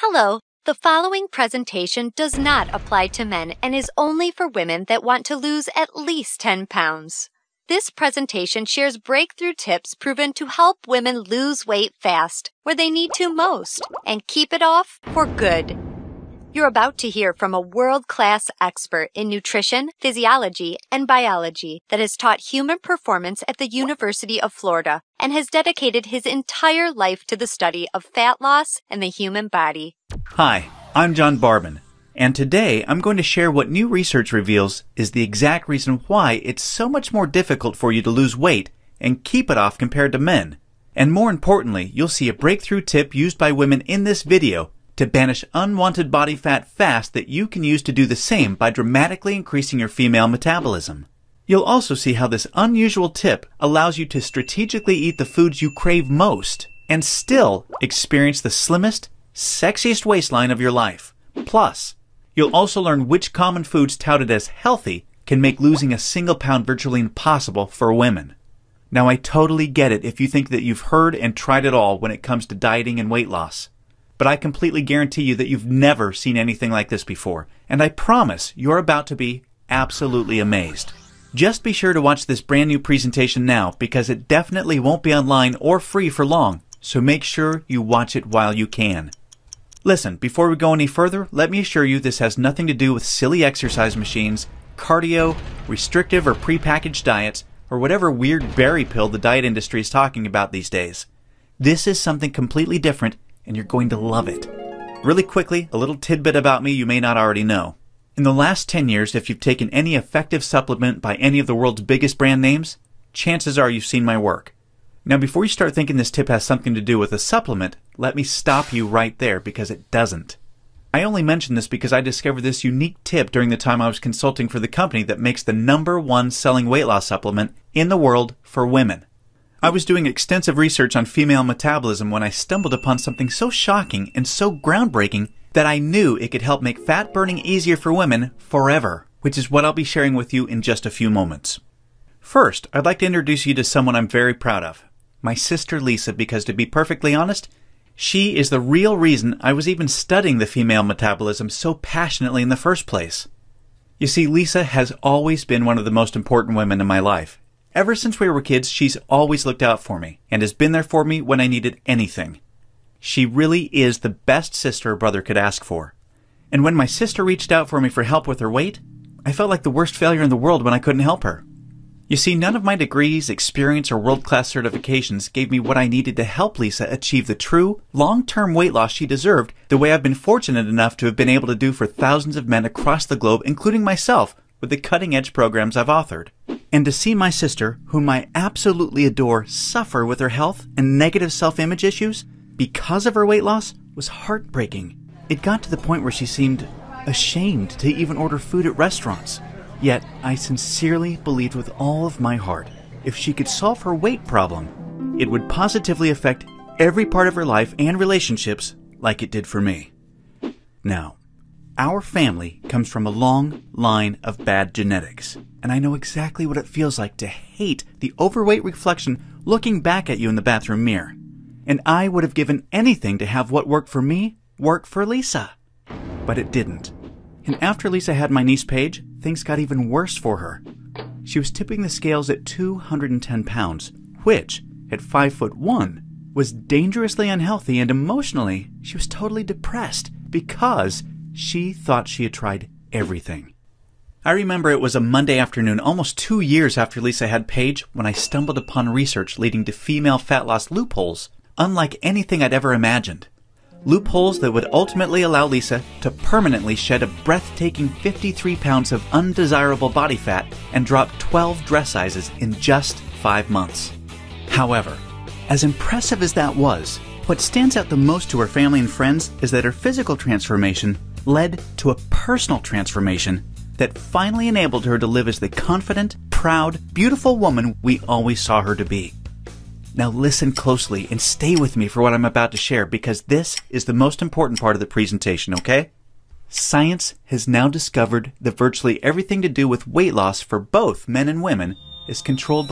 Hello, the following presentation does not apply to men and is only for women that want to lose at least 10 pounds. This presentation shares breakthrough tips proven to help women lose weight fast, where they need to most, and keep it off for good. You're about to hear from a world-class expert in nutrition, physiology, and biology that has taught human performance at the University of Florida and has dedicated his entire life to the study of fat loss and the human body. Hi, I'm John Barbin, and today I'm going to share what new research reveals is the exact reason why it's so much more difficult for you to lose weight and keep it off compared to men. And more importantly, you'll see a breakthrough tip used by women in this video to banish unwanted body fat fast that you can use to do the same by dramatically increasing your female metabolism. You'll also see how this unusual tip allows you to strategically eat the foods you crave most and still experience the slimmest, sexiest waistline of your life. Plus, you'll also learn which common foods touted as healthy can make losing a single pound virtually impossible for women. Now, I totally get it if you think that you've heard and tried it all when it comes to dieting and weight loss. But I completely guarantee you that you've never seen anything like this before, and I promise you're about to be absolutely amazed. Just be sure to watch this brand new presentation now, because it definitely won't be online or free for long, so make sure you watch it while you can. Listen, before we go any further, let me assure you this has nothing to do with silly exercise machines, cardio, restrictive or prepackaged diets, or whatever weird berry pill the diet industry is talking about these days. This is something completely different, and you're going to love it. Really quickly, a little tidbit about me you may not already know. In the last 10 years, if you've taken any effective supplement by any of the world's biggest brand names, chances are you've seen my work. Now, before you start thinking this tip has something to do with a supplement, let me stop you right there, because it doesn't. I only mention this because I discovered this unique tip during the time I was consulting for the company that makes the #1 selling weight loss supplement in the world for women. I was doing extensive research on female metabolism when I stumbled upon something so shocking and so groundbreaking that I knew it could help make fat burning easier for women forever, which is what I'll be sharing with you in just a few moments. First, I'd like to introduce you to someone I'm very proud of, my sister Lisa, because to be perfectly honest, she is the real reason I was even studying the female metabolism so passionately in the first place. You see, Lisa has always been one of the most important women in my life. Ever since we were kids, she's always looked out for me and has been there for me when I needed anything. She really is the best sister a brother could ask for. And when my sister reached out for me for help with her weight, I felt like the worst failure in the world when I couldn't help her. You see, none of my degrees, experience, or world-class certifications gave me what I needed to help Lisa achieve the true, long-term weight loss she deserved, the way I've been fortunate enough to have been able to do for thousands of men across the globe, including myself, with the cutting-edge programs I've authored. And to see my sister, whom I absolutely adore, suffer with her health and negative self-image issues because of her weight loss was heartbreaking. It got to the point where she seemed ashamed to even order food at restaurants. Yet, I sincerely believed with all of my heart, if she could solve her weight problem, it would positively affect every part of her life and relationships like it did for me. Now, our family comes from a long line of bad genetics, and I know exactly what it feels like to hate the overweight reflection looking back at you in the bathroom mirror. And I would have given anything to have what worked for me work for Lisa. But it didn't. And after Lisa had my niece Paige, things got even worse for her. She was tipping the scales at 210 pounds, which, at 5'1", was dangerously unhealthy, and emotionally, she was totally depressed because she thought she had tried everything. I remember it was a Monday afternoon, almost 2 years after Lisa had Paige, when I stumbled upon research leading to female fat loss loopholes, unlike anything I'd ever imagined. Loopholes that would ultimately allow Lisa to permanently shed a breathtaking 53 pounds of undesirable body fat and drop 12 dress sizes in just 5 months. However, as impressive as that was, what stands out the most to her family and friends is that her physical transformation led to a personal transformation that finally enabled her to live as the confident, proud, beautiful woman we always saw her to be. Now listen closely and stay with me for what I'm about to share, because this is the most important part of the presentation, okay? Science has now discovered that virtually everything to do with weight loss for both men and women is controlled